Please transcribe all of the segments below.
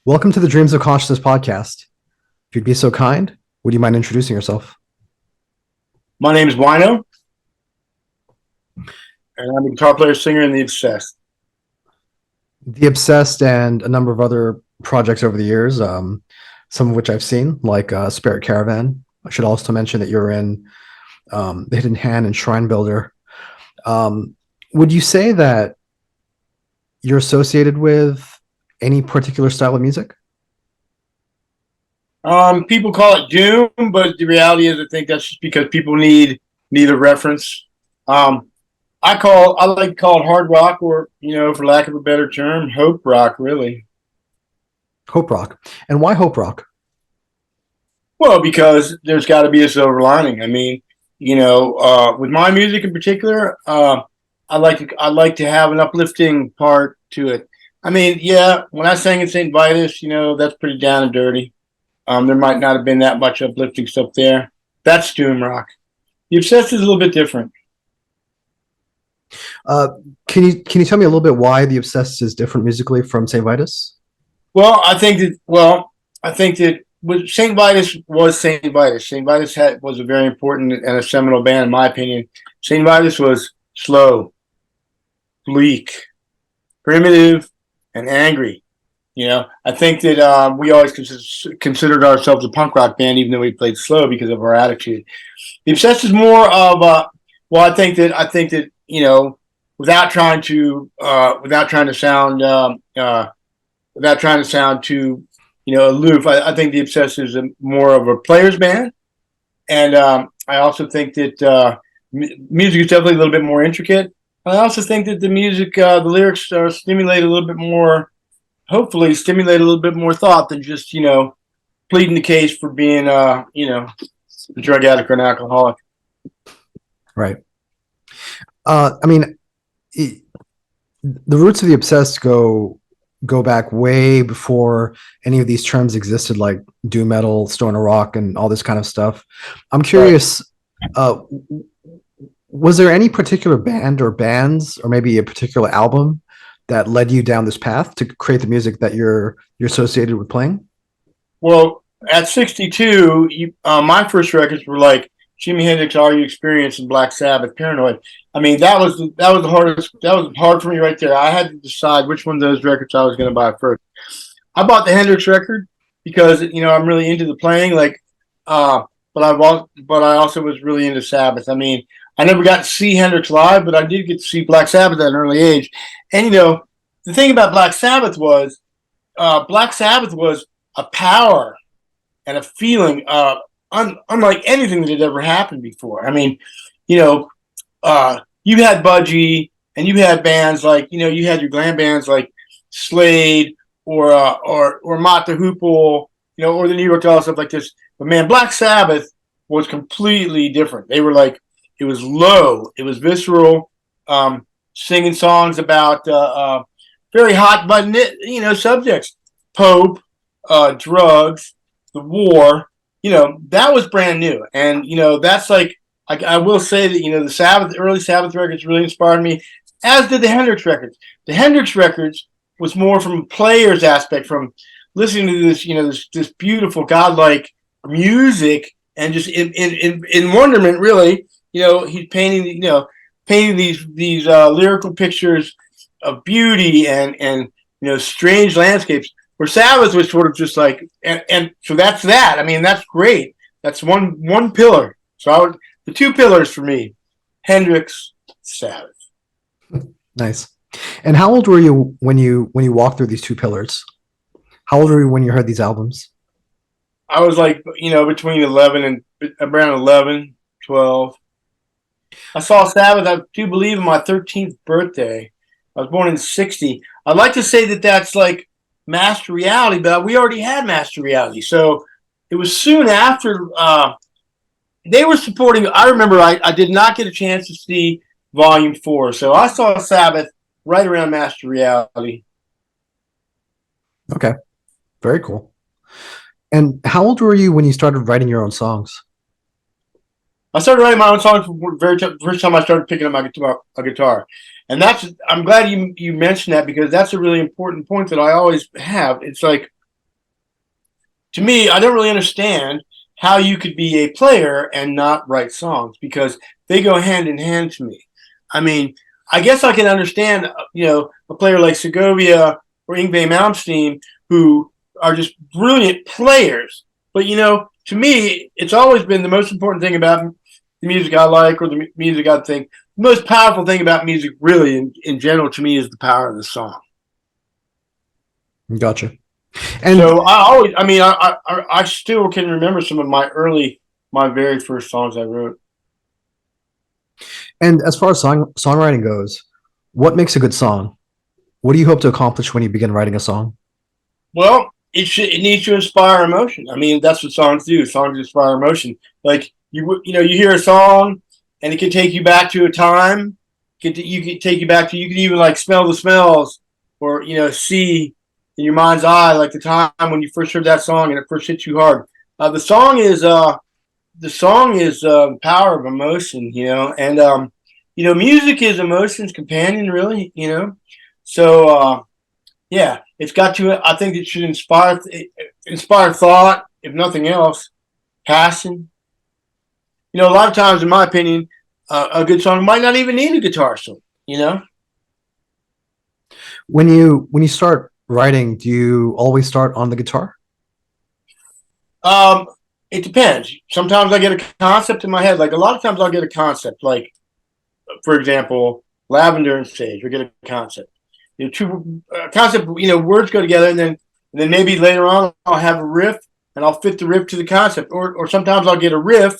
Welcome to the Dreams of Consciousness podcast. If you'd be so kind, would you mind introducing yourself? My name is Wino, and I'm a guitar player, singer in The Obsessed. The Obsessed and a number of other projects over the years, some of which I've seen, like Spirit Caravan. I should also mention that you're in The Hidden Hand and Shrine Builder. Would you say that you're associated with any particular style of music? People call it doom, but the reality is, I think that's just because people need a reference. I like to call it hard rock, or for lack of a better term, hope rock. Really, Hope rock. And why hope rock? well, because there's got to be a silver lining. I mean, with my music in particular, I like to have an uplifting part to it. I mean, yeah, when I sang in St. Vitus, that's pretty down and dirty. There might not have been that much uplifting stuff there. That's doom rock. The Obsessed is a little bit different. Uh, can you tell me a little bit why The Obsessed is different musically from St. Vitus? I think that with St. Vitus was St. Vitus. St. Vitus was a very important and a seminal band, in my opinion. St. Vitus was slow, bleak, primitive, and angry. I think that we always considered ourselves a punk rock band, even though we played slow because of our attitude. The Obsessed is more of a. Well, I think that without trying to sound too aloof. I think the Obsessed is more of a players band, and I also think that music is definitely a little bit more intricate. I also think that the lyrics stimulate a little bit more. Hopefully, stimulate a little bit more thought than just pleading the case for being a drug addict or an alcoholic. Right. I mean, the roots of The Obsessed go back way before any of these terms existed, like doom metal, stoner rock, and all this kind of stuff. I'm Right. curious, uh, was there any particular band or bands, or maybe a particular album that led you down this path to create the music that you're associated with playing? Well, at 62, my first records were like Jimi Hendrix, Are You Experienced, and Black Sabbath, Paranoid. I mean, that was the hardest. That was hard for me right there. I had to decide which one of those records I was going to buy first. I bought the Hendrix record because I'm really into the playing. But I also was really into Sabbath. I mean, I never got to see Hendrix live, but I did get to see Black Sabbath at an early age. And the thing about Black Sabbath was a power and a feeling unlike anything that had ever happened before. I mean, you know, you had Budgie, and you had bands like you had your glam bands like Slade or Mott the Hoople, or the New York Dolls, stuff like this. But man, Black Sabbath was completely different. They were like, it was low, it was visceral, singing songs about very hot button subjects, Pope, drugs, the war. That was brand new, and that's like I will say that the early Sabbath records really inspired me, as did the Hendrix records. The Hendrix records was more from a player's aspect, from listening to this beautiful godlike music, and just in wonderment, really. He's painting these lyrical pictures of beauty and strange landscapes. Where Sabbath was sort of just like, and so that's that. I mean, that's great. That's one pillar. The two pillars for me: Hendrix, Sabbath. Nice. And how old were you when you walked through these two pillars? How old were you when you heard these albums? I was like, between 11 and around 11, 12. I saw Sabbath, I do believe, on my 13th birthday. I was born in 60. I'd like to say that that's like Master Reality, but we already had Master Reality. So it was soon after they were supporting. I remember I did not get a chance to see Volume 4. So I saw Sabbath right around Master Reality. Okay, very cool. And how old were you when you started writing your own songs? I started writing my own songs from the first time I started picking up a guitar. And I'm glad you mentioned that, because that's a really important point that I always have. It's like, to me, I don't really understand how you could be a player and not write songs because they go hand in hand to me. I mean, I guess I can understand, a player like Segovia or Yngwie Malmsteen who are just brilliant players. But to me, it's always been the most important thing about the music I like or the music I think. The most powerful thing about music, really, in general, to me, is the power of the song. Gotcha. And So I always, I mean, I still can remember some of my very first songs I wrote. as far as songwriting goes, what makes a good song? What do you hope to accomplish when you begin writing a song? Well, it needs to inspire emotion. I mean, that's what songs do. Songs inspire emotion. Like you hear a song, and it can take you back to a time. You can take you back to, you can even like smell the smells, or see in your mind's eye like the time when you first heard that song and it first hit you hard. The song is power of emotion, and music is emotion's companion, really, So yeah, it's got to. I think it should inspire thought, if nothing else, passion. A lot of times, in my opinion, a good song might not even need a guitar solo. When you start writing, do you always start on the guitar? Um, it depends. Sometimes I get a concept in my head. Like a lot of times, I'll get a concept. Like for example, lavender and sage. We get a concept. Two concept. Words go together, and then maybe later on I'll have a riff, and I'll fit the riff to the concept. Or sometimes I'll get a riff,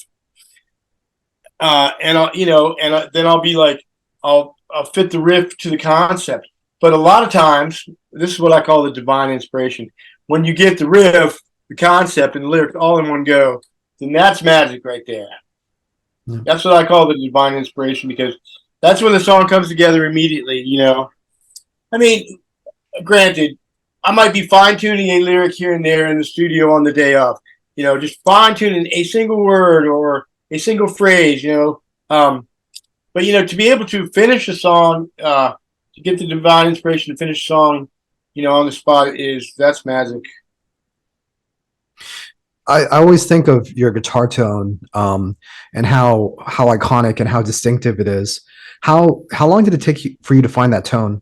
and then I'll be like, I'll fit the riff to the concept. But a lot of times, this is what I call the divine inspiration. When you get the riff, the concept, and the lyrics all in one go, then that's magic right there. Yeah. That's what I call the divine inspiration, because that's when the song comes together immediately. I mean, granted, I might be fine tuning a lyric here and there in the studio on the day of, just fine tuning a single word or a single phrase, but to be able to finish a song, to get the divine inspiration to finish a song, on the spot, that's magic. I always think of your guitar tone, and how iconic and how distinctive it is. How long did it take for you to find that tone?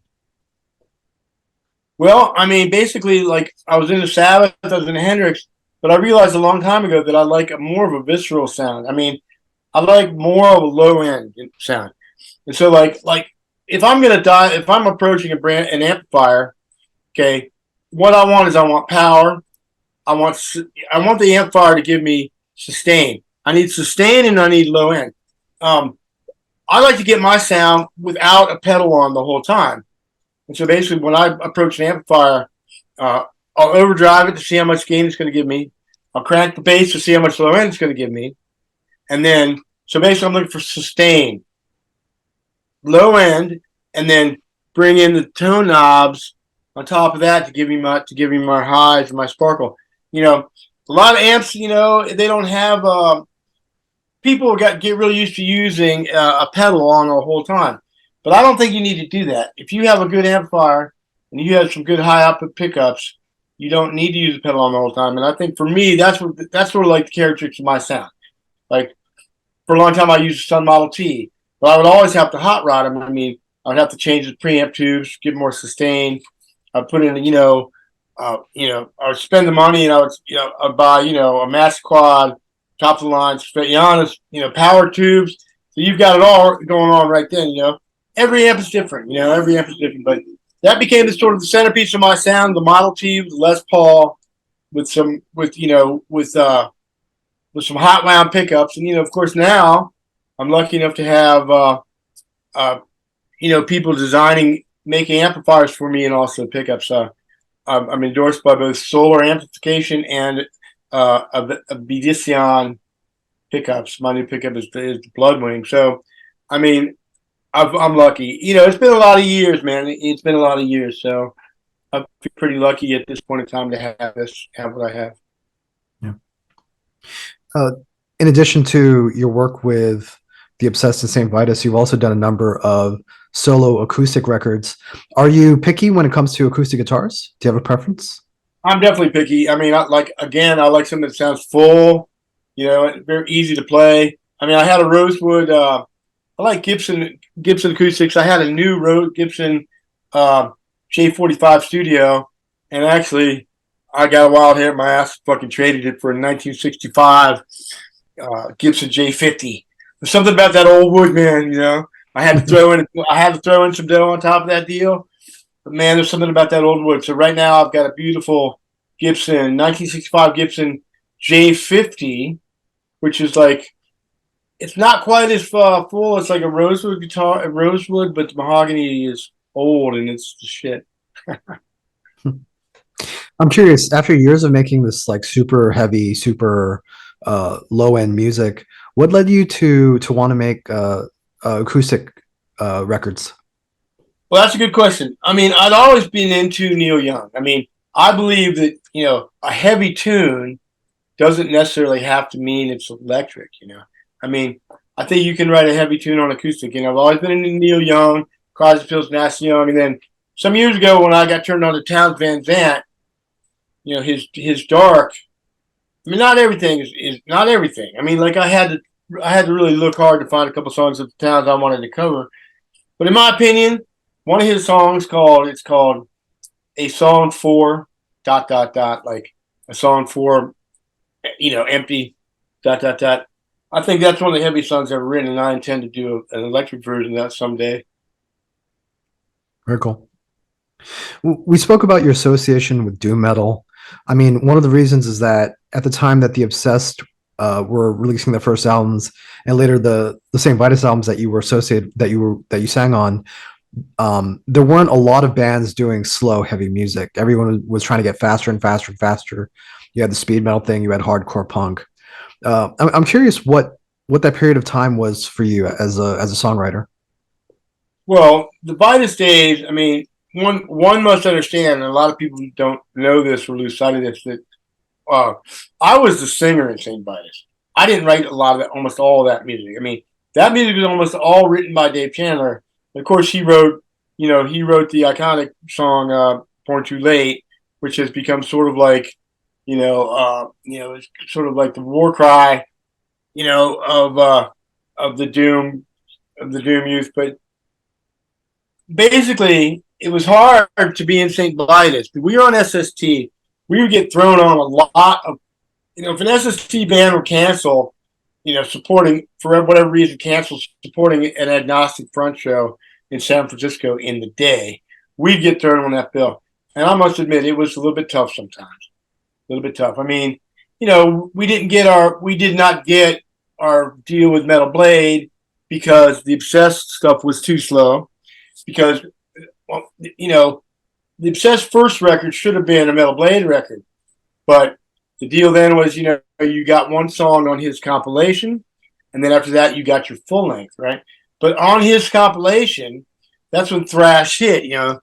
Well, I mean, basically, like I was in the Sabbath, I was in Hendrix, but I realized a long time ago that I like more of a visceral sound. I mean, I like more of a low end sound. And so like if I'm gonna die, if I'm approaching an amplifier, okay, what I want power. I want I want the amplifier to give me sustain. I need sustain and I need low end. Um, I like to get my sound without a pedal on the whole time. And so basically, when I approach an amplifier, uh, I'll overdrive it to see how much gain it's going to give me. I'll crank the bass to see how much low end it's going to give me. And then, so basically, I'm looking for sustain, low end, and then bring in the tone knobs on top of that to give me my highs and my sparkle. A lot of amps, they don't have. People get really used to using a pedal on the whole time, but I don't think you need to do that. If you have a good amplifier and you have some good high output pickups, you don't need to use a pedal on the whole time. And I think for me, that's sort of like the characteristics of my sound. Like for a long time, I used a Sun Model T, but I would always have to hot rod them. I mean, I would have to change the preamp tubes, get more sustain. I'd put in, I would spend the money and I'd buy, a mass quad, top of the line, Straight power tubes. So you've got it all going on right then, Every amp is different, every amp is different. But that became the sort of the centerpiece of my sound, the Model T with Les Paul with some with some hot wound pickups. And of course now I'm lucky enough to have people making amplifiers for me and also pickups. I'm endorsed by both Solar Amplification and a Bedition pickups. My new pickup is the Bloodwing. So, I mean, I'm lucky. It's been a lot of years, man. It's been a lot of years. So I feel pretty lucky at this point in time to have what I have. Yeah. In addition to your work with the Obsessed and St. Vitus, you've also done a number of solo acoustic records. Are you picky when it comes to acoustic guitars? Do you have a preference? I'm definitely picky. I mean, I like something that sounds full, very easy to play. I mean, I had a Rosewood. I like Gibson acoustics. I had a new Gibson uh, J45 Studio, and actually, I got a wild hair in my ass. Fucking traded it for a 1965 Gibson J50. There's something about that old wood, man. I had to throw in some dough on top of that deal. But man, there's something about that old wood. So right now, I've got a beautiful Gibson 1965 Gibson J50, which is like it's not quite as full. It's like a rosewood guitar, a rosewood, but the mahogany is old and it's the shit. I'm curious, after years of making this like super heavy, super low end music, what led you to want to make acoustic records? Well, that's a good question. I mean, I'd always been into Neil Young. I mean, I believe that a heavy tune doesn't necessarily have to mean it's electric. I mean, I think you can write a heavy tune on acoustic. I've always been into Neil Young, Crosby, Stills, Nash Young, and then some years ago when I got turned on to Towns Van Zandt, his dark. I mean, not everything is not everything. I mean, like I had to really look hard to find a couple songs of the towns I wanted to cover. But in my opinion, one of his songs called a song for dot dot dot like a song for empty dot dot dot. I think that's one of the heaviest songs ever written, and I intend to do an electric version of that someday. Very cool. We spoke about your association with doom metal. I mean, one of the reasons is that at the time that the Obsessed were releasing their first albums, and later the same Vitus albums that you were associated that you sang on, there weren't a lot of bands doing slow, heavy music. Everyone was trying to get faster and faster and faster. You had the speed metal thing. You had hardcore punk. I'm curious what that period of time was for you as a songwriter. Well, the Vitus days, I mean, one must understand, and a lot of people don't know this or lose sight of this, that uh, I was the singer in St. Vitus. I didn't write a lot of that, almost all of that music. I mean, that music was almost all written by Dave Chandler. And of course, he wrote the iconic song "Born Too Late," which has become sort of like, it's sort of like the war cry, of the doom youth. But basically, it was hard to be in St. Vitus. We were on SST. We would get thrown on a lot of, if an SST band would cancel, supporting, for whatever reason, cancel supporting an agnostic front show in San Francisco in the day, we'd get thrown on that bill. And I must admit, it was a little bit tough sometimes. A little bit tough. I mean, we did not get our deal with Metal Blade because the Obsessed stuff was too slow. Because, well, the Obsessed first record should have been a Metal Blade record, but the deal then was, you got one song on his compilation, and then after that, you got your full length, right? But on his compilation, that's when thrash hit. The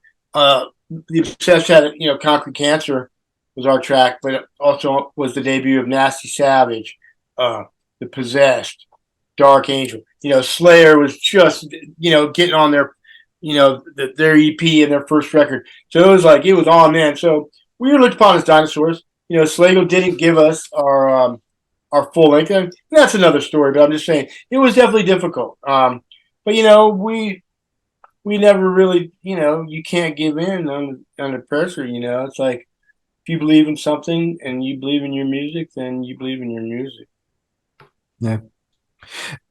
Obsessed had, Concrete Cancer was our track, but it also was the debut of Nasty Savage, The Possessed, Dark Angel. Slayer was just, getting on their EP and their first record. So it was on then. So we were looked upon as dinosaurs. Slago didn't give us our full length, and that's another story. But I'm just saying it was definitely difficult. But we never really, you can't give in under pressure. It's like if you believe in something and you believe in your music, then you believe in your music. Yeah.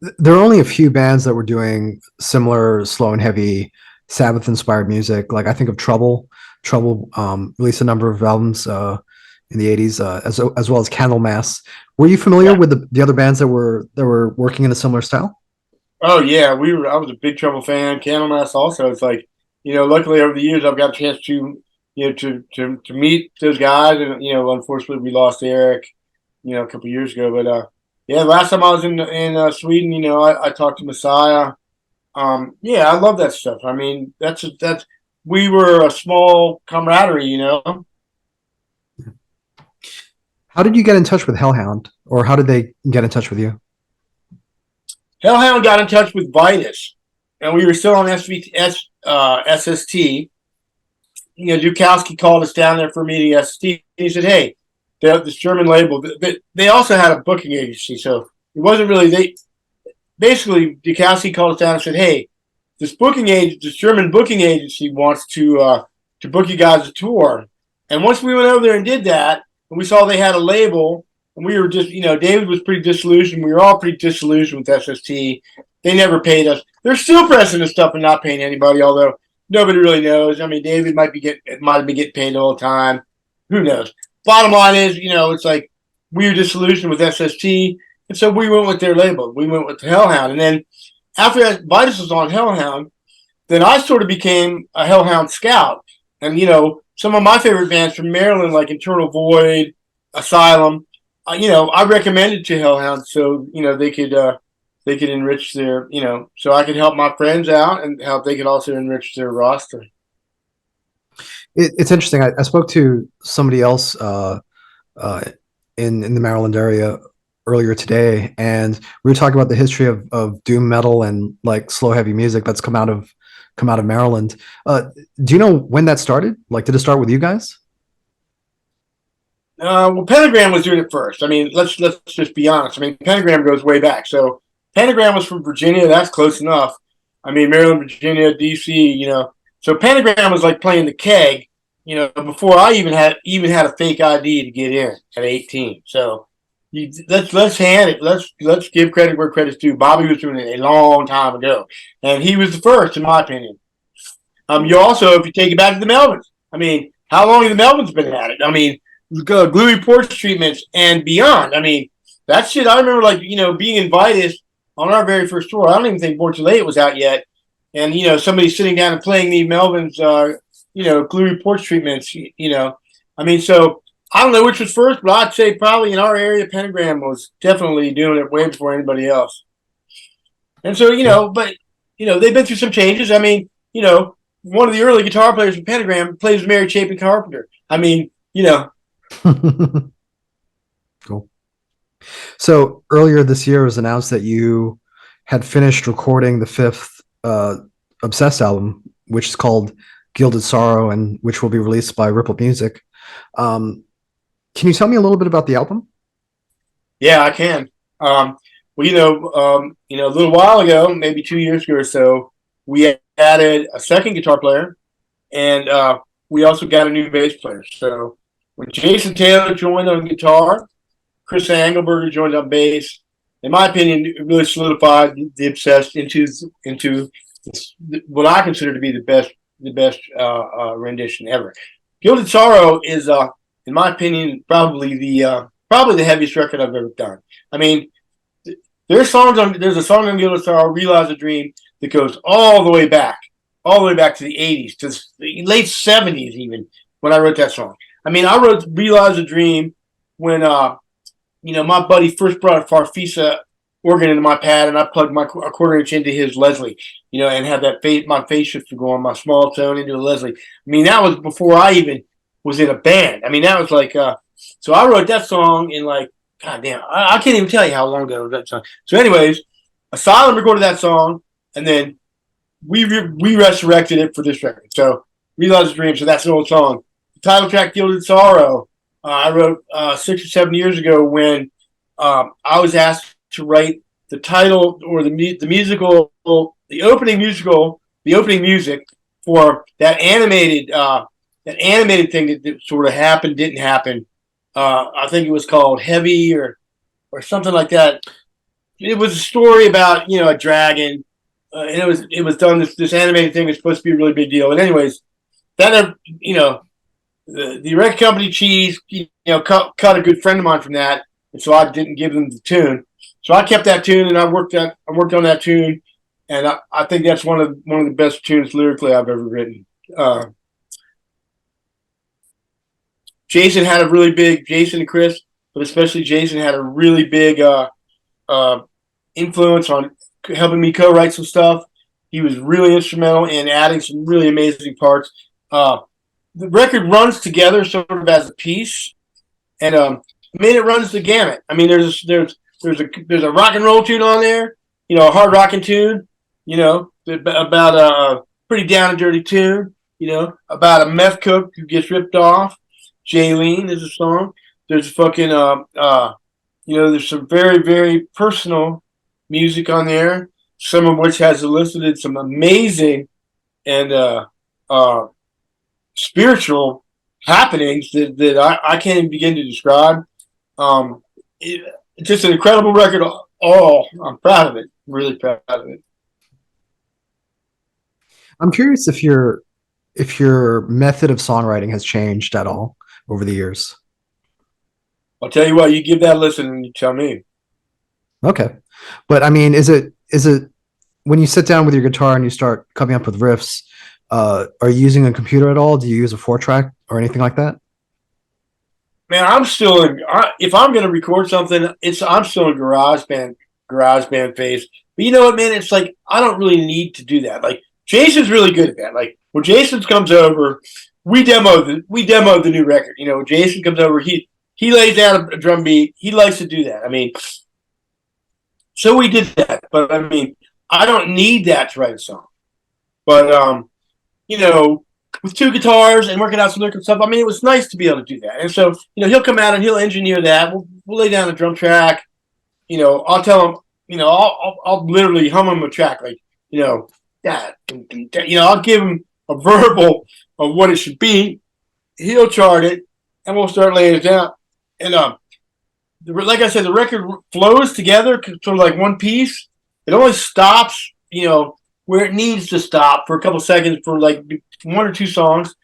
There are only a few bands that were doing similar slow and heavy Sabbath inspired music. Like I think of Trouble. Trouble released a number of albums in the 80s, as well as Candlemass. Were you familiar Yeah. with the other bands that were working in a similar style? Oh yeah, we were. I was a Big Trouble fan. Candlemass also. It's like, luckily over the years I've got a chance to, to meet those guys, and unfortunately we lost Eric, a couple years ago. But yeah, last time I was in Sweden, I talked to Messiah. Yeah, I love that stuff. I mean, that's we were a small camaraderie. How did you get in touch with Hellhound, or how did they get in touch with you? Hellhound got in touch with Vitus, and we were still on SST. Dukowski called us down there for a meeting at SST. he said, "Hey, this German label, they also had a booking agency, so it wasn't really they." Basically, Dukowski called us down and said, "Hey, this German booking agency wants to book you guys a tour." And once we went over there and did that, and we saw they had a label, and we were just, David was pretty disillusioned. We were all pretty disillusioned with SST. They never paid us. They're still pressing this stuff and not paying anybody, although nobody really knows. I mean, David might have been getting paid all the time. Who knows? Bottom line is, it's like we were disillusioned with SST, and so we went with their label. We went with Hellhound, and then after Vitus was on Hellhound, then I sort of became a Hellhound scout. And, some of my favorite bands from Maryland, like Internal Void, Asylum, I recommended to Hellhound so, they could enrich their, so I could help my friends out and help they could also enrich their roster. It's interesting. I spoke to somebody else in the Maryland area earlier today, and we were talking about the history of doom metal and like slow heavy music that's come out of Maryland. Do you know when that started? Like, did it start with you guys? Well, Pentagram was doing it first. I mean, let's just be honest. I mean, Pentagram goes way back. So Pentagram was from Virginia. That's close enough. I mean, Maryland, Virginia, DC. So Pentagram was like playing the keg. Before I even had a fake ID to get in at 18. So let's hand it. Let's give credit where credit's due. Bobby was doing it a long time ago, and he was the first, in my opinion. You also, if you take it back to the Melvins, I mean, how long have the Melvins been at it? I mean, gluey porch treatments and beyond. I mean, that shit. I remember, being invited on our very first tour. I don't even think Born Too Late was out yet, and somebody sitting down and playing the Melvins, gluey porch treatments. I mean, so I don't know which was first, but I'd say probably in our area, Pentagram was definitely doing it way before anybody else. And so, they've been through some changes. I mean, one of the early guitar players from Pentagram plays with Mary Chapin Carpenter. I mean, Cool. So earlier this year, it was announced that you had finished recording the fifth Obsessed album, which is called Gilded Sorrow, and which will be released by Ripple Music. Can you tell me a little bit about the album? Yeah, I can. Well, a little while ago, maybe 2 years ago or so, we added a second guitar player, and we also got a new bass player. So when Jason Taylor joined on guitar, Chris Engelberger joined on bass. In my opinion, it really solidified the Obsessed into what I consider to be the best rendition ever. Gilded Sorrow is, in my opinion, probably the heaviest record I've ever done. I mean, there's a song on Gilded Sorrow, Realize a Dream, that goes all the way back to the 80s, to the late 70s even, when I wrote that song. I mean, I wrote Realize a Dream when, my buddy first brought a Farfisa organ into my pad, and I plugged my a quarter inch into his Leslie, and had my phase shifter go on my small tone into the Leslie. I mean, that was before I even was in a band. I mean, that was like, so I wrote that song in like, God damn, I can't even tell you how long ago I wrote that song. So anyways, Asylum recorded that song, and then we resurrected it for this record. So Realize a Dream, so that's an old song. The title track, Gilded Sorrow, I wrote 6 or 7 years ago when I was asked to write the title or the opening music for that animated thing that sort of didn't happen. I think it was called Heavy or something like that. It was a story about a dragon, and it was done. This animated thing was supposed to be a really big deal. And anyways, that the record company Cheese cut a good friend of mine from that, and so I didn't give them the tune. So I kept that tune, and I worked on that tune, and I think that's one of the best tunes lyrically I've ever written. Jason and Chris, but especially Jason had a really big influence on helping me co-write some stuff. He was really instrumental in adding some really amazing parts. The record runs together sort of as a piece, and it runs the gamut. I mean, there's a rock and roll tune on there, a hard rocking tune, about a pretty down and dirty tune, about a meth cook who gets ripped off. Jaylene is a song. There's fucking there's some very, very personal music on there, some of which has elicited some amazing and uh, spiritual happenings that I can't even begin to describe. Um, it's just an incredible record. Oh, I'm proud of it. Really proud of it. I'm curious if your method of songwriting has changed at all over the years. I'll tell you what, you give that a listen and you tell me. Okay. But I mean, is it when you sit down with your guitar and you start coming up with riffs, are you using a computer at all? Do you use a 4 track or anything like that? Man, I'm still in. If I'm going to record something, I'm still in garage band phase. But you know what, man? It's like I don't really need to do that. Like Jason's really good at that. Like when Jason comes over, we demo the new record. You know, when Jason comes over, he lays down a drum beat. He likes to do that. I mean, so we did that. But I mean, I don't need that to write a song. But you know, with two guitars and working out some lyrical stuff. I mean, it was nice to be able to do that. And so, he'll come out and he'll engineer that. We'll lay down a drum track. I'll tell him, I'll literally hum him a track like, that. I'll give him a verbal of what it should be. He'll chart it, and we'll start laying it down. And like I said, the record flows together, sort of like one piece. It only stops, where it needs to stop for a couple seconds for like one or two songs.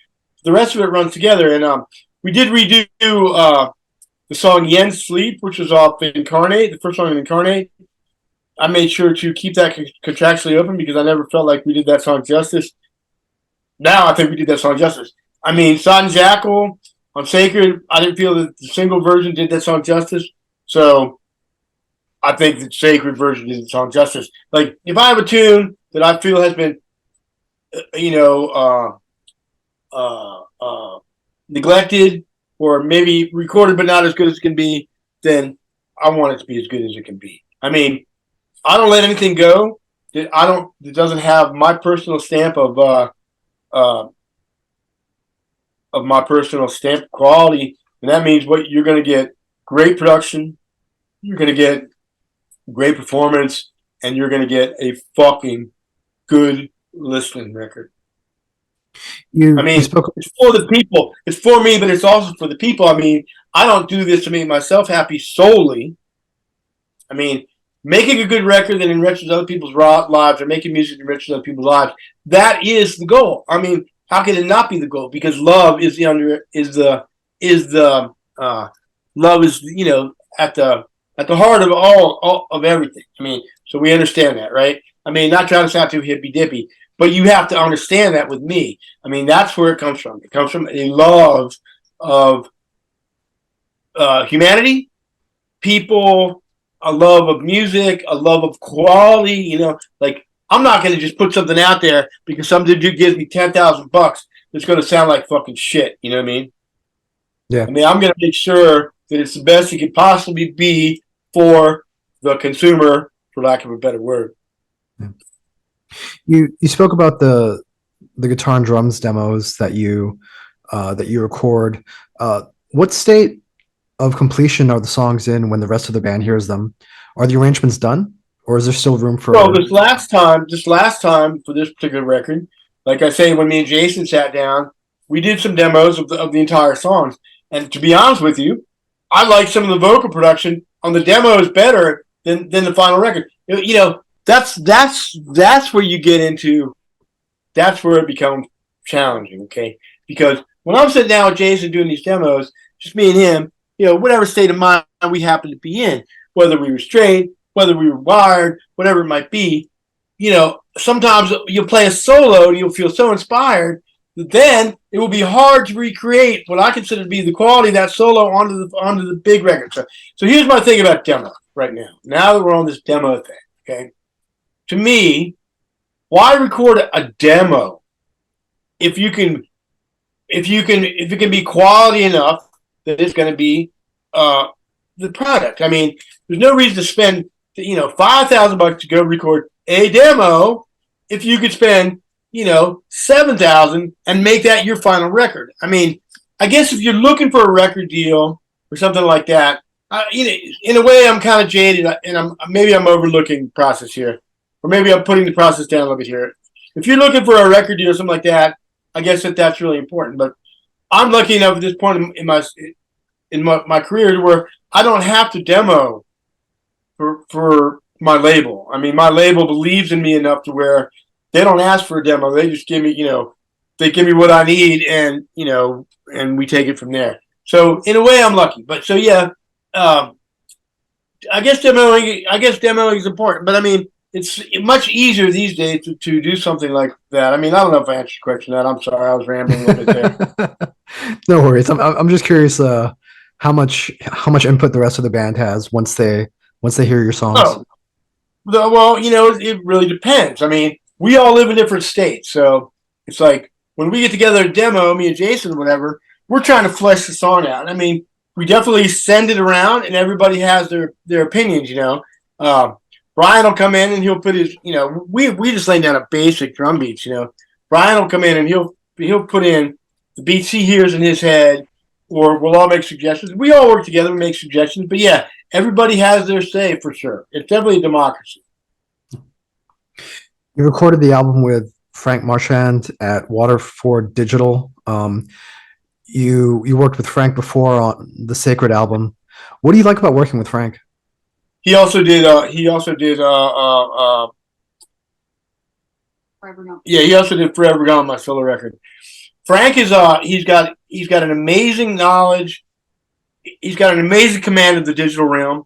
The rest of it runs together. And we did redo the song Yen Sleep, which was off Incarnate, the first song in Incarnate. I made sure to keep that contractually open because I never felt like we did that song justice. Now I think we did that song justice. I mean, Sod and Jackal on Sacred, I didn't feel that the single version did that song justice. So I think the Sacred version did the song justice. Like, if I have a tune that I feel has been, neglected or maybe recorded but not as good as it can be, then I want it to be as good as it can be. I mean, I don't let anything go that doesn't have my personal stamp uh, of my personal stamp quality, and that means what you're going to get: great production, you're going to get great performance, and you're going to get a fucking good listening record. I You mean, spoke. it's for the people. It's for me, but it's also for the people. I mean, I don't do this to make myself happy solely. I mean, making a good record that enriches other people's lives, or making music that enriches other people's lives, that is the goal. I mean, how can it not be the goal? Because love is love is at the heart of all of everything. I mean, so we understand that, right? I mean, not trying to sound too hippy dippy, but you have to understand that with me. I mean, that's where it comes from. It comes from a love of humanity, people, a love of music, a love of quality. Like, I'm not going to just put something out there because some dude gives me $10,000 that's going to sound like fucking shit. You know what I mean? Yeah. I mean, I'm going to make sure that it's the best it could possibly be for the consumer, for lack of a better word. Yeah. You spoke about the guitar and drums demos that you record. What state of completion are the songs in when the rest of the band hears them? Are the arrangements done, or is there still room So for? this last time for this particular record, like I say, when me and Jason sat down, we did some demos of the entire songs. And to be honest with you, I like some of the vocal production on the demos better than the final record. That's where you get into. That's where it becomes challenging. Okay, because when I'm sitting down with Jason doing these demos, just me and him, whatever state of mind we happen to be in, whether we were straight, whether we were wired, whatever it might be, sometimes you'll play a solo and you'll feel so inspired that then it will be hard to recreate what I consider to be the quality of that solo onto the big record. So here's my thing about demo right now. Now that we're on this demo thing, okay, to me, why record a demo if it can be quality enough that it's going to be the product? I mean, there's no reason to spend $5,000 to go record a demo if you could spend $7,000 and make that your final record. I mean, I guess if you're looking for a record deal or something like that, in a way, I'm kind of jaded, and I'm overlooking the process here, or maybe I'm putting the process down a little bit here. If you're looking for a record deal or something like that, I guess that's really important. But I'm lucky enough at this point in my career where I don't have to demo for my label. I mean, my label believes in me enough to where they don't ask for a demo. They just give me, they give me what I need, and and we take it from there. So in a way, I'm lucky. But so yeah, um, I guess demoing is important. But I mean, it's much easier these days to do something like that. I mean, I don't know if I answered your question. That I'm sorry, I was rambling a little bit there. No worries. I'm just curious how much input the rest of the band has once they hear your songs. Oh, well, it really depends. I mean, we all live in different states, so it's like when we get together a demo, me and Jason, or whatever, we're trying to flesh the song out. I mean, we definitely send it around, and everybody has their opinions. Uh, Brian will come in and he'll put his, we just lay down a basic drum beats. Brian will come in and he'll put in the beats he hears in his head, or we'll all make suggestions. We all work together and make suggestions, but yeah, everybody has their say for sure. It's definitely a democracy. You recorded the album with Frank Marchand at Waterford Digital. You worked with Frank before on the Sacred album. What do you like about working with Frank? He also did. He also did. Forever Young. Yeah, he also did "Forever Gone," my solo record. Frank is. He's got an amazing knowledge. He's got an amazing command of the digital realm,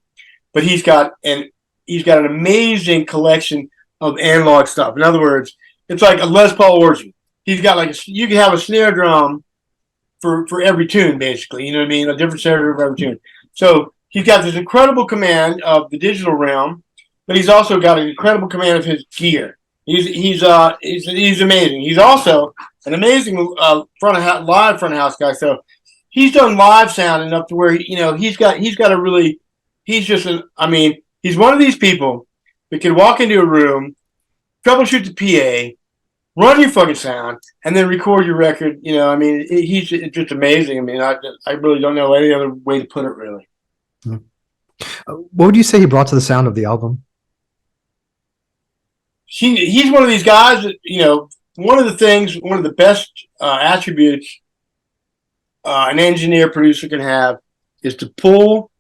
but he's got an amazing collection of analog stuff. In other words, it's like a Les Paul orgy. He's got you can have a snare drum for every tune, basically. You know what I mean? A different snare drum for every tune. So he's got this incredible command of the digital realm, but he's also got an incredible command of his gear. He's amazing. He's also an amazing live front of house guy. So he's done live sound enough to where he's got a really he's one of these people that can walk into a room, troubleshoot the PA, run your fucking sound, and then record your record. He's just amazing. I mean, I really don't know any other way to put it, really. What would you say he brought to the sound of the album? He's one of these guys that, one of the best attributes an engineer producer can have is to pull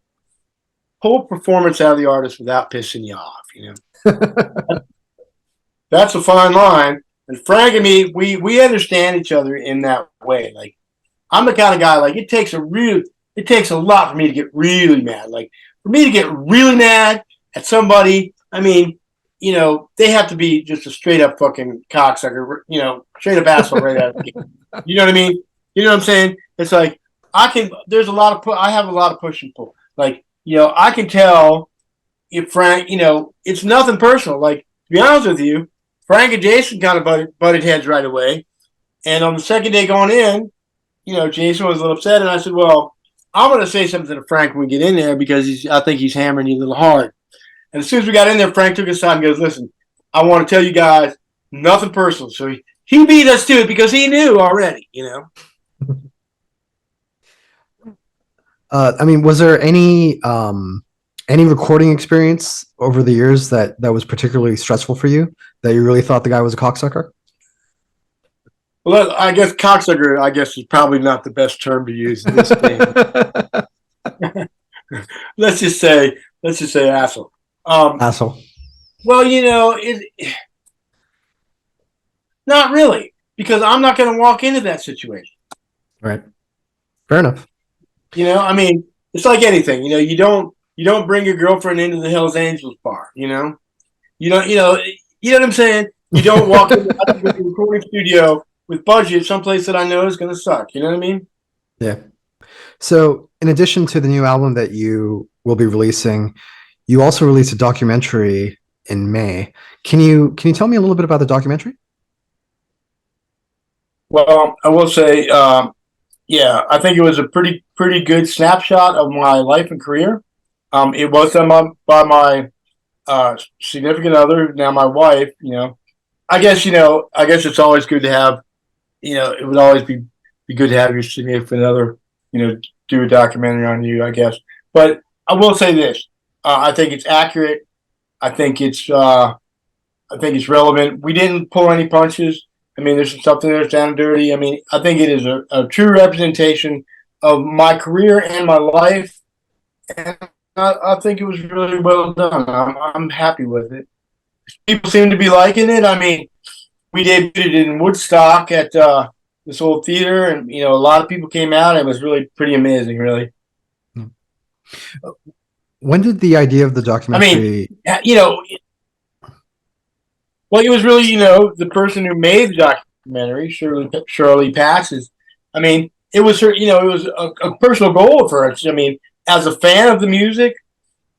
performance out of the artist without pissing you off. That's a fine line. And Frank and me, we understand each other in that way. Like, I'm the kind of guy, like, it takes a lot for me to get really mad. Like, for me to get really mad at somebody, I mean, they have to be just a straight up fucking cocksucker, straight up asshole right out of the gate. You know what I mean? You know what I'm saying? It's like, I have a lot of push and pull. Like, I can tell if Frank, it's nothing personal. Like, to be honest with you, Frank and Jason kind of butted heads right away. And on the second day going in, Jason was a little upset. And I said, well, I'm going to say something to Frank when we get in there because I think he's hammering you a little hard. And as soon as we got in there, Frank took us aside and goes, listen, I want to tell you guys nothing personal. So he beat us to it because he knew already, I mean, was there any recording experience over the years that was particularly stressful for you, that you really thought the guy was a cocksucker? Well, I guess cocksucker, is probably not the best term to use in this thing. let's just say asshole. Asshole. Well, not really, because I'm not going to walk into that situation. Right. Fair enough. I mean, it's like anything. You don't bring your girlfriend into the Hells Angels bar. You don't. You know what I'm saying. You don't walk into the recording studio with budget someplace that I know is going to suck. You know what I mean? Yeah. So, in addition to the new album that you will be releasing, you also released a documentary in May. Can you tell me a little bit about the documentary? Well, I will say, yeah, I think it was a pretty good snapshot of my life and career. It was done by my significant other, now my wife. I guess it's always good to have. It would always be be good to have your significant other, do a documentary on you, I guess. But I will say this: I think it's accurate. I think it's relevant. We didn't pull any punches. I mean, there's something that's down and dirty. I mean, I think it is a true representation of my career and my life, and I think it was really well done. I'm happy with it. People seem to be liking it. I mean, we debuted it in Woodstock at this old theater, and a lot of people came out. And it was really pretty amazing, really. When did the idea of the I mean, documentary? well, it was really, the person who made the documentary, Shirley Passes. I mean, it was her, it was a personal goal of hers. I mean, as a fan of the music,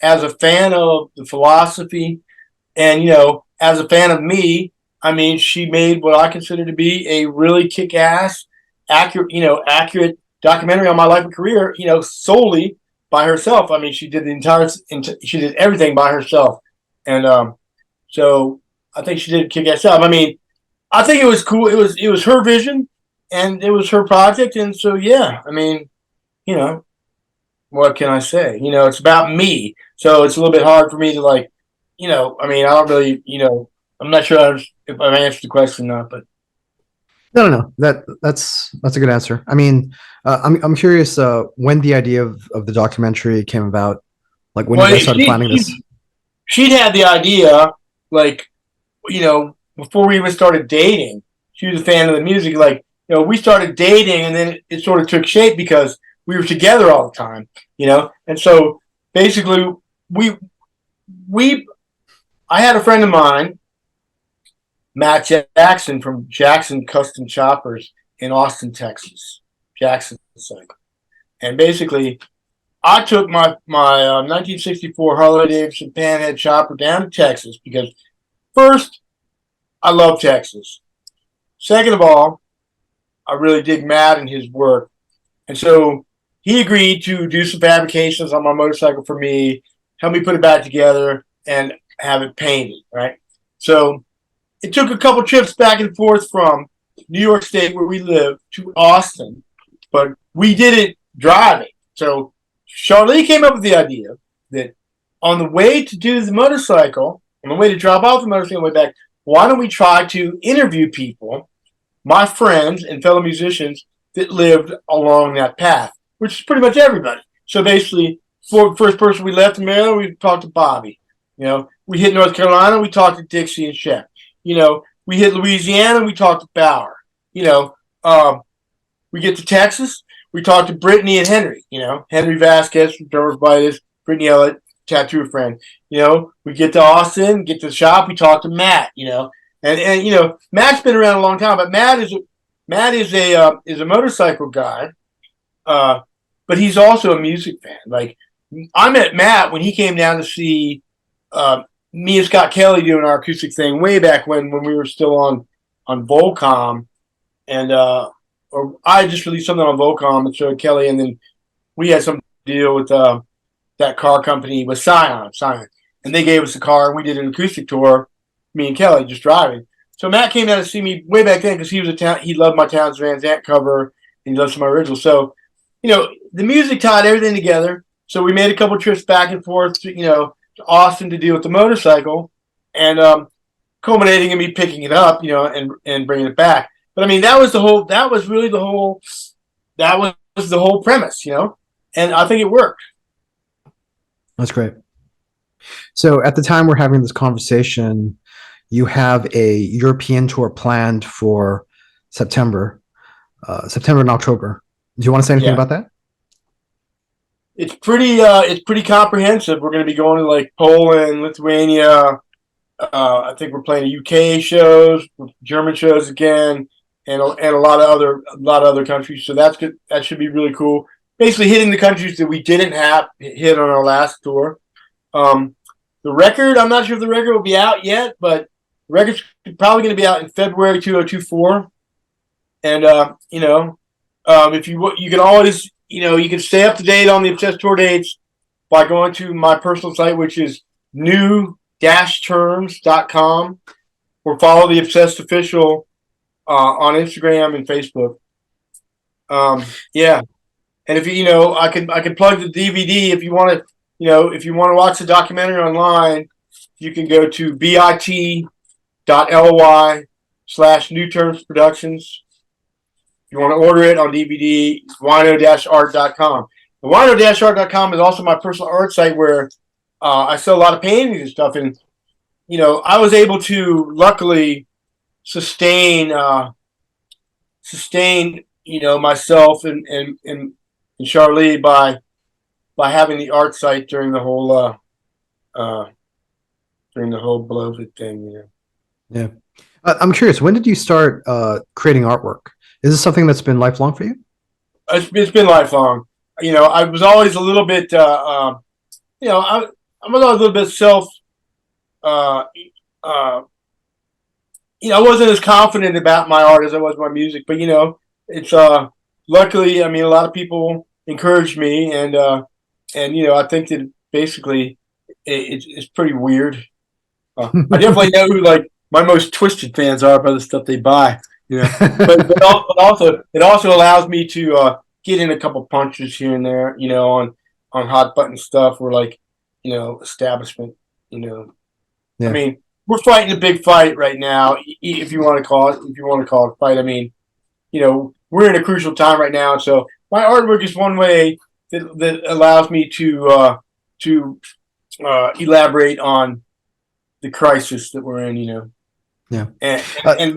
as a fan of the philosophy, and as a fan of me, I mean, she made what I consider to be a really kick-ass, accurate documentary on my life and career, solely by herself. I mean, she did she did everything by herself, and so I think she did a kick-ass job. I mean, I think it was cool. It was her vision, and it was her project, and so yeah. I mean, what can I say? It's about me, so it's a little bit hard for me to I mean, I don't really, I'm not sure if I've answered the question or not, but No. That's a good answer. I mean, I'm curious when the idea of the documentary came about. Like when you guys started planning this. she'd had the idea, like, before we even started dating. She was a fan of the music. Like, we started dating, and then it sort of took shape because we were together all the time, And so basically, I had a friend of mine, Matt Jackson from Jackson Custom Choppers in Austin, Texas. Jackson Cycle. And basically, I took my 1964 Harley Davidson Panhead chopper down to Texas because, first, I love Texas. Second of all, I really dig Matt and his work. And so he agreed to do some fabrications on my motorcycle for me, help me put it back together, and have it painted, right? So it took a couple trips back and forth from New York State, where we live, to Austin, but we did it driving. So Charlie came up with the idea that on the way to do the motorcycle, on the way to drop off the motorcycle on the way back, why don't we try to interview people, my friends and fellow musicians that lived along that path, which is pretty much everybody. So basically, for the first person we left in Maryland, we talked to Bobby. We hit North Carolina, we talked to Dixie and Shep. We hit Louisiana, we talked to Bauer. We get to Texas, we talked to Brittany and Henry. Henry Vasquez from Drummer's Vitus, Brittany Elliott, tattoo friend. We get to Austin, get to the shop, we talk to Matt. And Matt's been around a long time, but Matt is a motorcycle guy, but he's also a music fan. Like, I met Matt when he came down to see me and Scott Kelly doing our acoustic thing way back when we were still on Volcom, and or I just released something on Volcom and showed Kelly, and then we had some deal with that car company with Scion, and they gave us a car and we did an acoustic tour, me and Kelly just driving. So Matt came down to see me way back then because he loved my Towns Van Zandt cover and he loved some of my originals. So the music tied everything together. So we made a couple trips back and forth to Austin to deal with the motorcycle, and culminating in me picking it up, and bringing it back. But I mean, that was the whole premise, and I think it worked. That's great. So at the time we're having this conversation, you have a European tour planned for September and October. Do you want to say anything about that? It's pretty comprehensive. We're going to be going to like Poland, Lithuania. I think we're playing UK shows, German shows again, and a lot of other countries. So that's good. That should be really cool. Basically, hitting the countries that we didn't have hit on our last tour. The record, I'm not sure if the record will be out yet, but the record's probably going to be out in February 2024. And if you can always, you can stay up to date on the Obsessed tour dates by going to my personal site, which is new-terms.com, or follow the Obsessed Official on Instagram and Facebook. Yeah, and if I can plug the DVD if you want to. If you want to watch the documentary online, you can go to bit.ly/New Terms Productions. If you want to order it on DVD, wino-art.com. The wino-art.com is also my personal art site where I sell a lot of paintings and stuff. And I was able to luckily sustain myself and Charlie by having the art site during the whole bloated thing. Yeah. I'm curious, when did you start creating artwork? Is this something that's been lifelong for you? It's been lifelong. I was always a little bit. I'm a little bit self. Uh, uh, I wasn't as confident about my art as I was my music, but it's luckily. I mean, a lot of people encouraged me, and I think that basically it's pretty weird. I definitely know who like my most twisted fans are by the stuff they buy. But it also allows me to get in a couple punches here and there. On hot button stuff or like establishment. I Yeah. mean, we're fighting a big fight right now, if you want to call it a fight. I mean, we're in a crucial time right now, so my artwork is one way that allows me to elaborate on the crisis that we're in. Yeah. And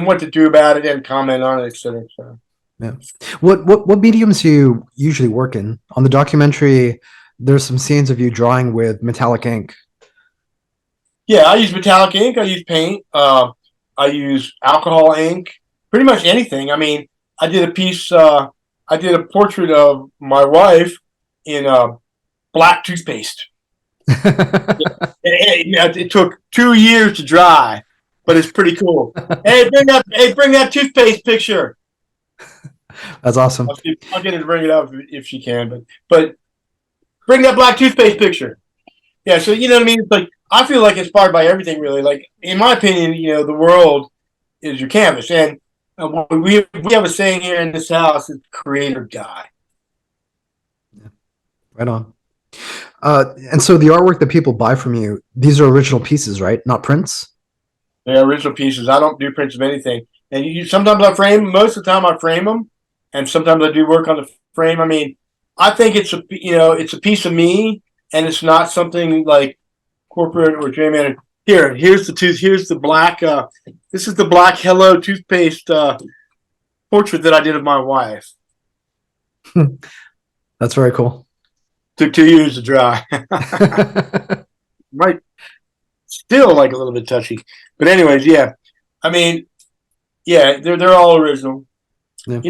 what to do about it and comment on it, etc. So. Yeah. What mediums do you usually work in? On the documentary, there's some scenes of you drawing with metallic ink. Yeah, I use metallic ink. I use paint. I use alcohol ink. Pretty much anything. I mean, I did a piece. I did a portrait of my wife in black toothpaste. It took 2 years to dry, but it's pretty cool. Hey, bring that toothpaste picture. That's awesome. I'll get her to bring it up if she can, but bring that black toothpaste picture. Yeah, so you know what I mean. It's like I feel like inspired by everything, really. Like in my opinion, the world is your canvas, and we have a saying here in this house: "It's creator guy." Yeah. Right on. And so the artwork that people buy from you, these are original pieces, right? Not prints? They're original pieces. I don't do prints of anything. And sometimes I frame. Most of the time, I frame them, and sometimes I do work on the frame. I mean, I think it's a piece of me, and it's not something like corporate or J-Man. Here's the black. This is the black Hello toothpaste portrait that I did of my wife. That's very cool. Took 2 years to dry. Right. Still like a little bit touchy. But anyways, yeah. I mean, yeah, they're all original. Yeah.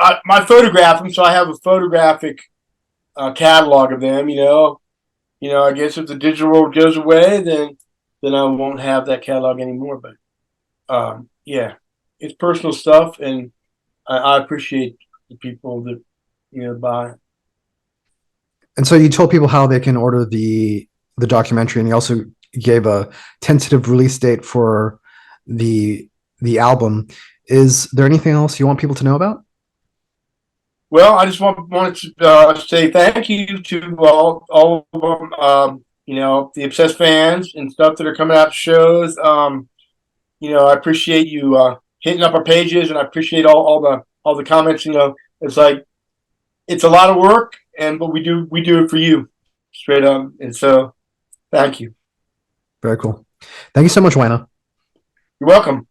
I photograph them, so I have a photographic catalog of them. I guess if the digital world goes away, then I won't have that catalog anymore. But yeah, it's personal stuff, and I appreciate the people that buy it. And so you told people how they can order the documentary, and you also gave a tentative release date for the album. Is there anything else you want people to know about? Well, I just wanted to say thank you to all of them, the obsessed fans and stuff that are coming out to shows. I appreciate you hitting up our pages, and I appreciate all the comments. It's like it's a lot of work, but we do it for you, straight up. And so, thank you. Very cool. Thank you so much, Wina. You're welcome.